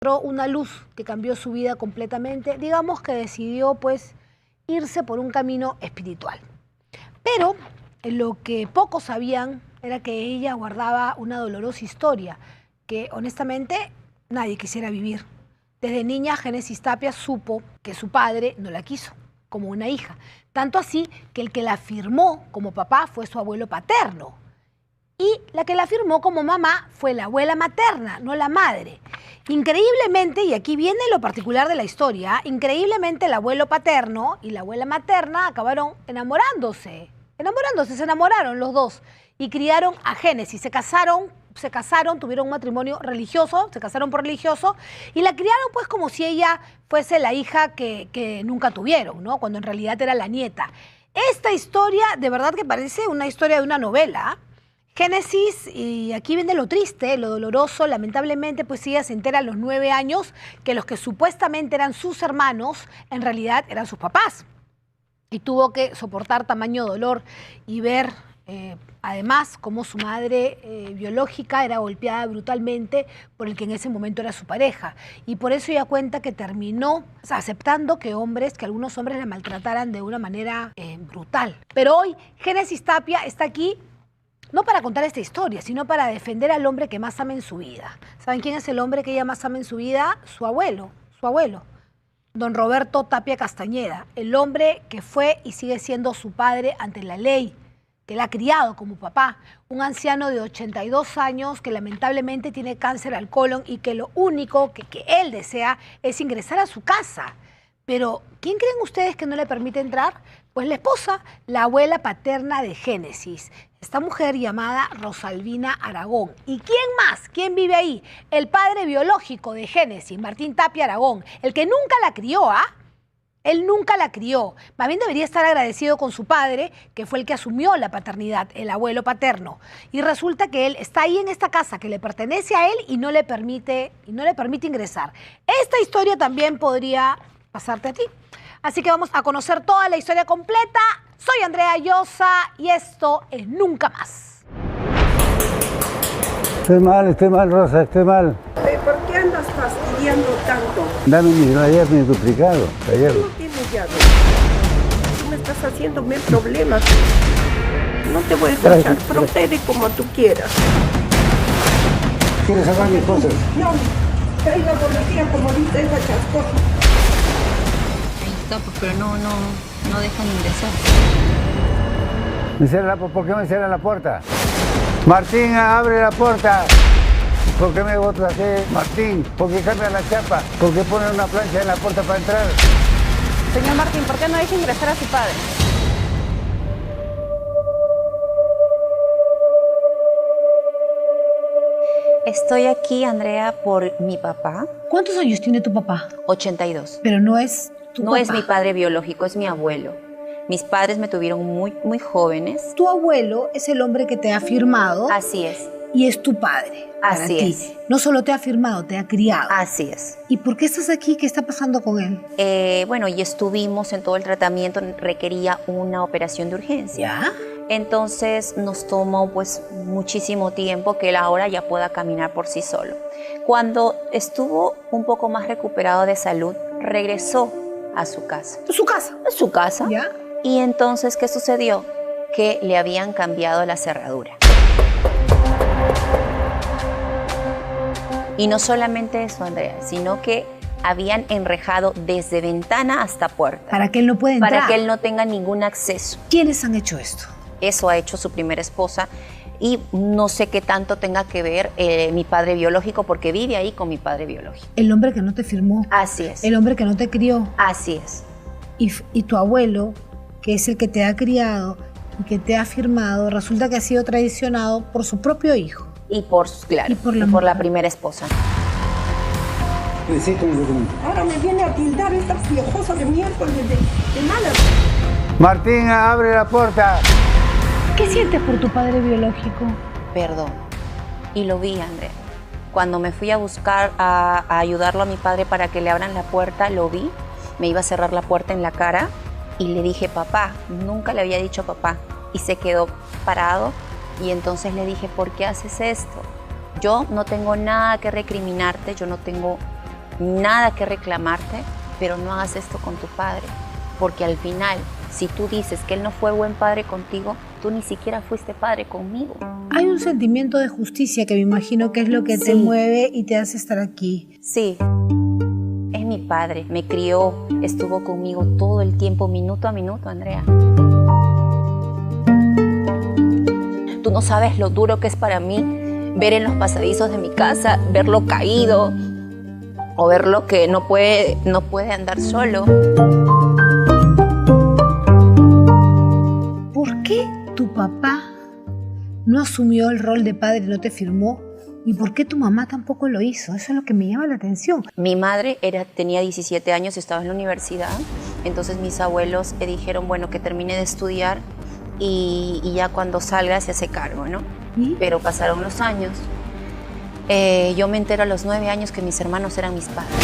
Una luz que cambió su vida completamente, digamos que decidió pues irse por un camino espiritual. Pero lo que pocos sabían era que ella guardaba una dolorosa historia que honestamente nadie quisiera vivir. Desde niña Génesis Tapia supo que su padre no la quiso como una hija, tanto así que el que la firmó como papá fue su abuelo paterno. Y la que la firmó como mamá fue la abuela materna, no la madre. Increíblemente, y aquí viene lo particular de la historia, increíblemente el abuelo paterno y la abuela materna acabaron enamorándose. Se enamoraron los dos y criaron a Génesis. Se casaron, tuvieron un matrimonio religioso, se casaron por religioso y la criaron pues como si ella fuese la hija que nunca tuvieron, ¿no? Cuando en realidad era la nieta. Esta historia de verdad que parece una historia de una novela. Génesis, y aquí viene lo triste, lo doloroso, lamentablemente pues ella se entera a los 9 años que los que supuestamente eran sus hermanos en realidad eran sus papás y tuvo que soportar tamaño dolor y ver además cómo su madre biológica era golpeada brutalmente por el que en ese momento era su pareja y por eso ella cuenta que terminó aceptando que algunos hombres la maltrataran de una manera brutal. Pero hoy Génesis Tapia está aquí no para contar esta historia, sino para defender al hombre que más ama en su vida. ¿Saben quién es el hombre que ella más ama en su vida? Su abuelo, don Roberto Tapia Castañeda, el hombre que fue y sigue siendo su padre ante la ley, que la ha criado como papá, un anciano de 82 años que lamentablemente tiene cáncer al colon y que lo único que él desea es ingresar a su casa. Pero, ¿quién creen ustedes que no le permite entrar? Pues la esposa, la abuela paterna de Génesis, esta mujer llamada Rosalvina Aragón. ¿Y quién más? ¿Quién vive ahí? El padre biológico de Génesis, Martín Tapia Aragón, el que nunca la crió, ¿ah? Él nunca la crió. Más bien debería estar agradecido con su padre, que fue el que asumió la paternidad, el abuelo paterno. Y resulta que él está ahí en esta casa que le pertenece a él y no le permite ingresar. Esta historia también podría pasarte a ti. Así que vamos a conocer toda la historia completa. Soy Andrea Llosa y esto es Nunca Más. Estoy mal, Rosa, estoy mal. ¿Por qué andas fastidiando tanto? Dame mis rayas, mi duplicado. Ayer. No tienes llave. Tú me estás haciendo mil problemas. No te voy a escuchar. Procede como tú quieras. ¿Quieres sacar mis cosas? No, traiga policía como dice esa chascosa. Pero no dejan ingresar. ¿Por qué me cierran la puerta? Martín, abre la puerta. ¿Por qué me botas así? Martín, ¿por qué cambian la chapa? ¿Por qué ponen una plancha en la puerta para entrar? Señor Martín, ¿por qué no deja ingresar a su padre? Estoy aquí, Andrea, por mi papá. ¿Cuántos años tiene tu papá? 82. Pero no es tu No papá. es mi padre biológico, es mi abuelo. Mis padres me tuvieron muy jóvenes. Tu abuelo es el hombre que te ha firmado Así es, y es tu padre. Para Así ti. es. No solo te ha firmado, te ha criado. así es. ¿Y por qué estás aquí? ¿Qué está pasando con él? Bueno, y estuvimos en todo el tratamiento, requería una operación de urgencia. ¿Ya? Entonces nos tomó pues muchísimo tiempo que él ahora ya pueda caminar por sí solo. Cuando estuvo un poco más recuperado de salud, regresó a su casa. ¿Su casa? A su casa. ¿Ya? Y entonces, ¿qué sucedió? Que le habían cambiado la cerradura. Y no solamente eso, Andrea, sino que habían enrejado desde ventana hasta puerta. Para que él no pueda entrar. Para que él no tenga ningún acceso. ¿Quiénes han hecho esto? Eso ha hecho su primera esposa y no sé qué tanto tenga que ver mi padre biológico porque vive ahí con mi padre biológico. El hombre que no te firmó. Así es. El hombre que no te crió. Así es. Y tu abuelo, que es el que te ha criado y que te ha firmado, resulta que ha sido traicionado por su propio hijo. Y por la mujer. primera esposa. Necesito un documento. Ahora me viene a tildar esta piojosa de miércoles de mala. Martín, abre la puerta. ¿Qué sientes por tu padre biológico? Perdón. Y lo vi, Andrea. Cuando me fui a buscar a ayudarlo a mi padre para que le abran la puerta, lo vi. Me iba a cerrar la puerta en la cara y le dije, papá. Nunca le había dicho papá. Y se quedó parado. Y entonces le dije, ¿por qué haces esto? Yo no tengo nada que recriminarte, yo no tengo nada que reclamarte, pero no hagas esto con tu padre, porque al final, si tú dices que él no fue buen padre contigo, tú ni siquiera fuiste padre conmigo. Hay un sentimiento de justicia que me imagino que es lo que te mueve y te hace estar aquí. Sí, es mi padre, me crió, estuvo conmigo todo el tiempo, minuto a minuto, Andrea. Tú no sabes lo duro que es para mí ver en los pasadizos de mi casa, verlo caído o verlo que no puede andar solo. ¿Por qué tu papá no asumió el rol de padre y no te firmó? ¿Y por qué tu mamá tampoco lo hizo? Eso es lo que me llama la atención. Mi madre tenía 17 años y estaba en la universidad, entonces mis abuelos le dijeron, bueno, que termine de estudiar y ya cuando salga se hace cargo, ¿no? ¿Y? Pero pasaron los años. Yo me entero a los 9 años que mis hermanos eran mis padres.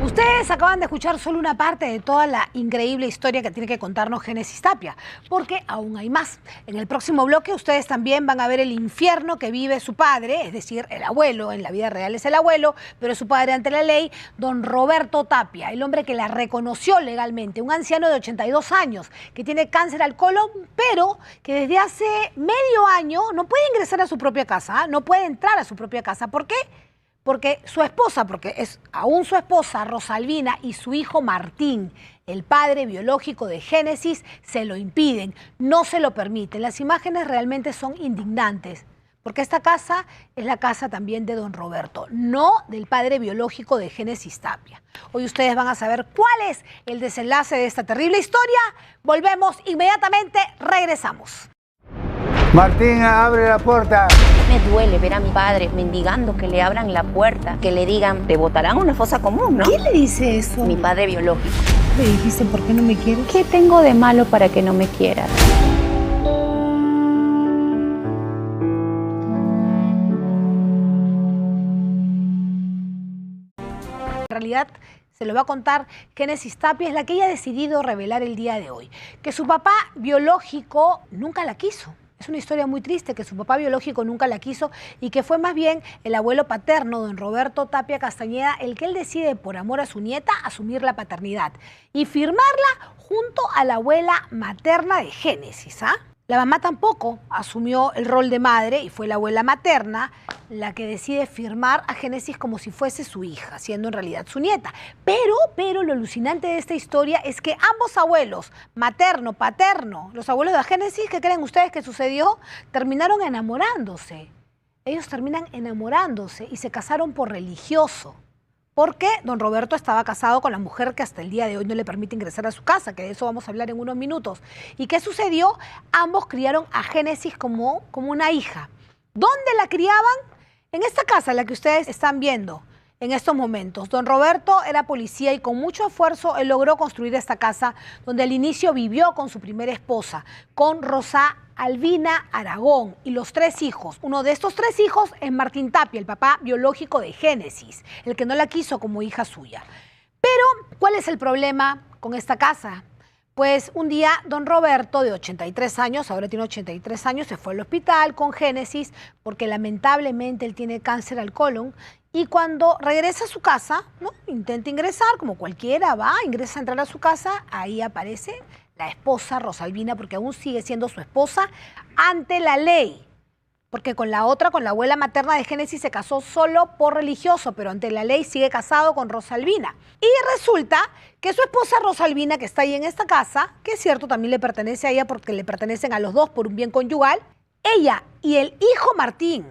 Ustedes acaban de escuchar solo una parte de toda la increíble historia que tiene que contarnos Génesis Tapia, porque aún hay más. En el próximo bloque ustedes también van a ver el infierno que vive su padre, es decir, el abuelo, en la vida real es el abuelo, pero es su padre ante la ley, don Roberto Tapia, el hombre que la reconoció legalmente, un anciano de 82 años, que tiene cáncer al colon, pero que desde hace medio año no puede ingresar a su propia casa, no puede entrar a su propia casa. ¿Por qué? Porque su esposa, porque es aún su esposa, Rosalvina, y su hijo Martín, el padre biológico de Génesis, se lo impiden, no se lo permiten. Las imágenes realmente son indignantes, porque esta casa es la casa también de don Roberto, no del padre biológico de Génesis Tapia. Hoy ustedes van a saber cuál es el desenlace de esta terrible historia. Volvemos inmediatamente, regresamos. Martín, abre la puerta. Me duele ver a mi padre mendigando que le abran la puerta, que le digan, te botarán a una fosa común, ¿no? ¿Quién le dice eso? Mi padre biológico. Le dijiste, ¿por qué no me quieres? ¿Qué tengo de malo para que no me quieras? En realidad, se lo va a contar Génesis Tapia, es la que ella ha decidido revelar el día de hoy. Que su papá biológico nunca la quiso. Es una historia muy triste, que su papá biológico nunca la quiso y que fue más bien el abuelo paterno, don Roberto Tapia Castañeda, el que él decide, por amor a su nieta, asumir la paternidad y firmarla junto a la abuela materna de Génesis, ¿ah? La mamá tampoco asumió el rol de madre y fue la abuela materna la que decide firmar a Génesis como si fuese su hija, siendo en realidad su nieta. Pero lo alucinante de esta historia es que ambos abuelos, materno, paterno, los abuelos de Génesis, ¿qué creen ustedes que sucedió? Terminaron enamorándose. Ellos terminan enamorándose y se casaron por religioso. Porque don Roberto estaba casado con la mujer que hasta el día de hoy no le permite ingresar a su casa, que de eso vamos a hablar en unos minutos. ¿Y qué sucedió? Ambos criaron a Génesis como una hija. ¿Dónde la criaban? En esta casa, la que ustedes están viendo en estos momentos. Don Roberto era policía y con mucho esfuerzo él logró construir esta casa donde al inicio vivió con su primera esposa, con Rosalvina Aragón y los 3 hijos. Uno de estos 3 hijos es Martín Tapia, el papá biológico de Génesis, el que no la quiso como hija suya. Pero, ¿cuál es el problema con esta casa? Pues un día don Roberto, de 83 años, ahora tiene 83 años, se fue al hospital con Génesis porque lamentablemente él tiene cáncer al colon. Y cuando regresa a su casa, ¿no? Intenta ingresar, como cualquiera va, ingresa a entrar a su casa, ahí aparece la esposa Rosalvina, porque aún sigue siendo su esposa ante la ley. Porque con la otra, con la abuela materna de Génesis, se casó solo por religioso, pero ante la ley sigue casado con Rosalvina. Y resulta que su esposa Rosalvina, que está ahí en esta casa, que es cierto, también le pertenece a ella porque le pertenecen a los dos por un bien conyugal, ella y el hijo Martín,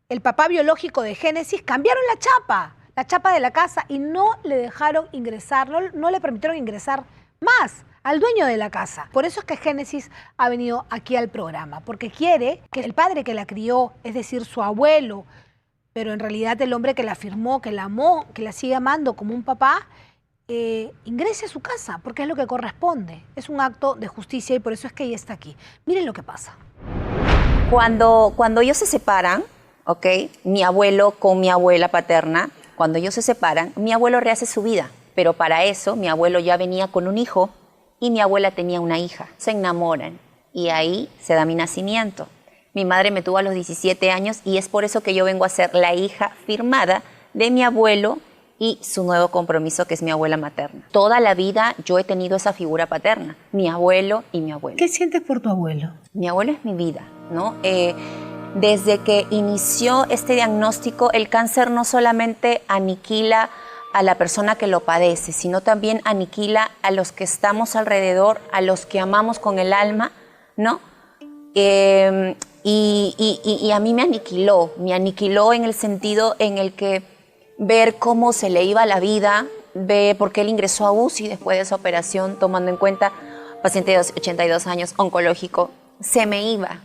el papá biológico de Génesis, cambiaron la chapa de la casa y no le dejaron ingresar, no le permitieron ingresar más al dueño de la casa. Por eso es que Génesis ha venido aquí al programa, porque quiere que el padre que la crió, es decir, su abuelo, pero en realidad el hombre que la firmó, que la amó, que la sigue amando como un papá, ingrese a su casa, porque es lo que corresponde. Es un acto de justicia y por eso es que ella está aquí. Miren lo que pasa. Cuando ellos se separan, ¿ok? Mi abuelo con mi abuela paterna, cuando ellos se separan, mi abuelo rehace su vida, pero para eso mi abuelo ya venía con un hijo y mi abuela tenía una hija. Se enamoran y ahí se da mi nacimiento. Mi madre me tuvo a los 17 años y es por eso que yo vengo a ser la hija firmada de mi abuelo y su nuevo compromiso, que es mi abuela materna. Toda la vida yo he tenido esa figura paterna, mi abuelo y mi abuela. ¿Qué sientes por tu abuelo? Mi abuelo es mi vida, ¿no? Desde que inició este diagnóstico, el cáncer no solamente aniquila a la persona que lo padece, sino también aniquila a los que estamos alrededor, a los que amamos con el alma, ¿no? Y a mí me aniquiló en el sentido en el que ver cómo se le iba la vida, porque él ingresó a UCI después de esa operación, tomando en cuenta paciente de 82 años, oncológico, se me iba.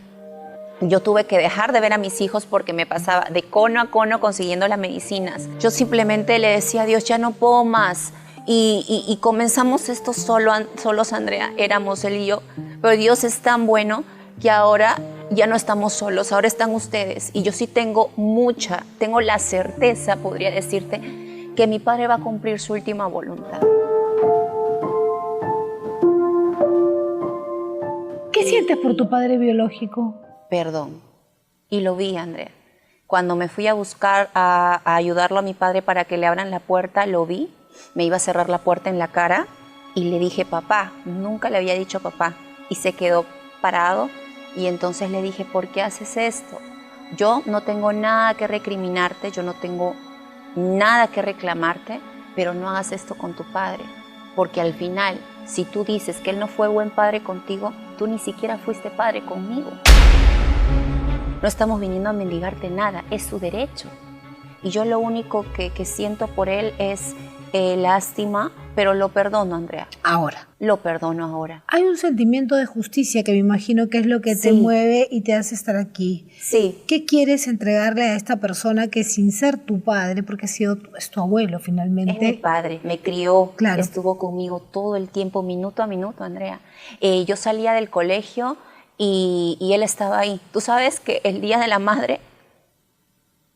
Yo tuve que dejar de ver a mis hijos porque me pasaba de cono a cono consiguiendo las medicinas. Yo simplemente le decía a Dios, ya no puedo más. Y comenzamos esto solos, Andrea, éramos él y yo. Pero Dios es tan bueno que ahora ya no estamos solos, ahora están ustedes. Y yo sí tengo la certeza, podría decirte, que mi padre va a cumplir su última voluntad. ¿Qué sientes por tu padre biológico? Perdón. Y lo vi, Andrea. Cuando me fui a buscar a ayudarlo a mi padre para que le abran la puerta, lo vi. Me iba a cerrar la puerta en la cara y le dije, papá. Nunca le había dicho papá. Y se quedó parado. Y entonces le dije, ¿por qué haces esto? Yo no tengo nada que recriminarte, yo no tengo nada que reclamarte, pero no hagas esto con tu padre. Porque al final, si tú dices que él no fue buen padre contigo, tú ni siquiera fuiste padre conmigo. No estamos viniendo a mendigarte nada, es su derecho. Y yo lo único que siento por él es lástima, pero lo perdono, Andrea. Ahora. Lo perdono ahora. Hay un sentimiento de justicia que me imagino que es lo que te mueve y te hace estar aquí. Sí. ¿Qué quieres entregarle a esta persona que sin ser tu padre, porque es tu abuelo finalmente? Es mi padre, me crió, claro, estuvo conmigo todo el tiempo, minuto a minuto, Andrea. Yo salía del colegio y él estaba ahí. Tú sabes que el Día de la Madre,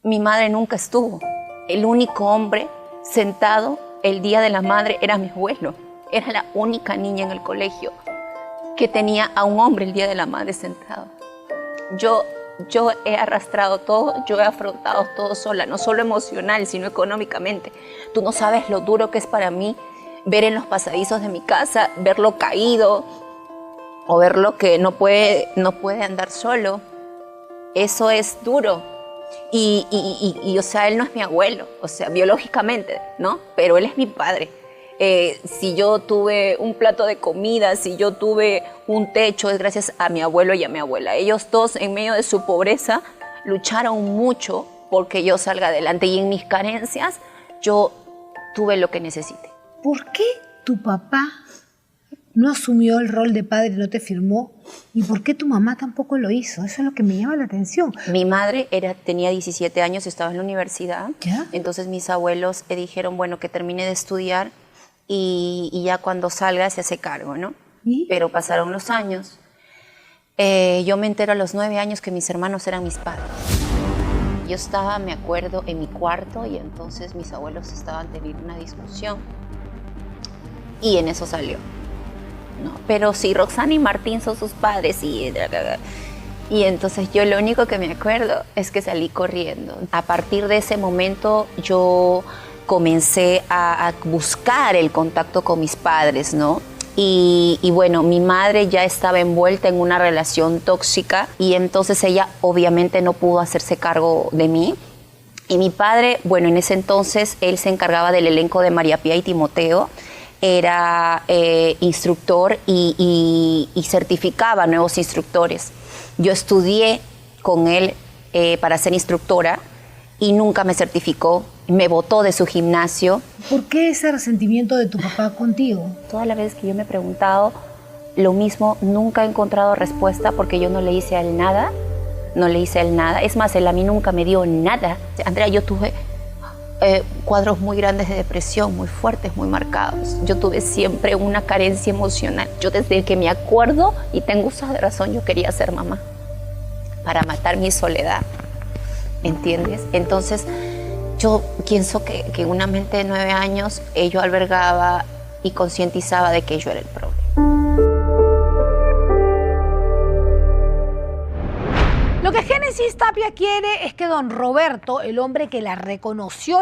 mi madre nunca estuvo. El único hombre sentado el Día de la Madre era mi abuelo. Era la única niña en el colegio que tenía a un hombre el Día de la Madre sentado. Yo he arrastrado todo, yo he afrontado todo sola, no solo emocional, sino económicamente. Tú no sabes lo duro que es para mí ver en los pasadizos de mi casa, verlo caído o verlo que no puede andar solo. Eso es duro. Y o sea, él no es mi abuelo, o sea, biológicamente, ¿no? Pero él es mi padre. Si yo tuve un plato de comida, si yo tuve un techo, es gracias a mi abuelo y a mi abuela. Ellos dos, en medio de su pobreza, lucharon mucho porque yo salga adelante. Y en mis carencias, yo tuve lo que necesité. ¿Por qué tu papá no asumió el rol de padre, no te firmó? ¿Y por qué tu mamá tampoco lo hizo? Eso es lo que me llama la atención. Mi madre tenía 17 años, estaba en la universidad. ¿Ya? Entonces mis abuelos dijeron, bueno, que termine de estudiar y ya cuando salga se hace cargo, ¿no? ¿Y? Pero pasaron los años. Yo me entero a los 9 años que mis hermanos eran mis padres. Yo estaba, me acuerdo, en mi cuarto y entonces mis abuelos estaban teniendo una discusión. Y en eso salió. No, pero sí, Roxana y Martín son sus padres y entonces yo lo único que me acuerdo es que salí corriendo. A partir de ese momento yo comencé a buscar el contacto con mis padres, ¿no? Y bueno, mi madre ya estaba envuelta en una relación tóxica y entonces ella obviamente no pudo hacerse cargo de mí. Y mi padre, bueno, en ese entonces él se encargaba del elenco de María Pía y Timoteo. Era instructor y certificaba nuevos instructores. Yo estudié con él para ser instructora y nunca me certificó, me botó de su gimnasio. ¿Por qué ese resentimiento de tu papá contigo? Todas las veces que yo me he preguntado lo mismo, nunca he encontrado respuesta porque yo no le hice a él nada, Es más, él a mí nunca me dio nada. Andrea, yo tuve cuadros muy grandes de depresión, muy fuertes, muy marcados. Yo tuve siempre una carencia emocional. Yo desde que me acuerdo y tengo uso de razón, yo quería ser mamá para matar mi soledad, ¿entiendes? Entonces yo pienso que en una mente de 9 años yo albergaba y concientizaba de que yo era el problema. Tapia quiere es que don Roberto, el hombre que la reconoció,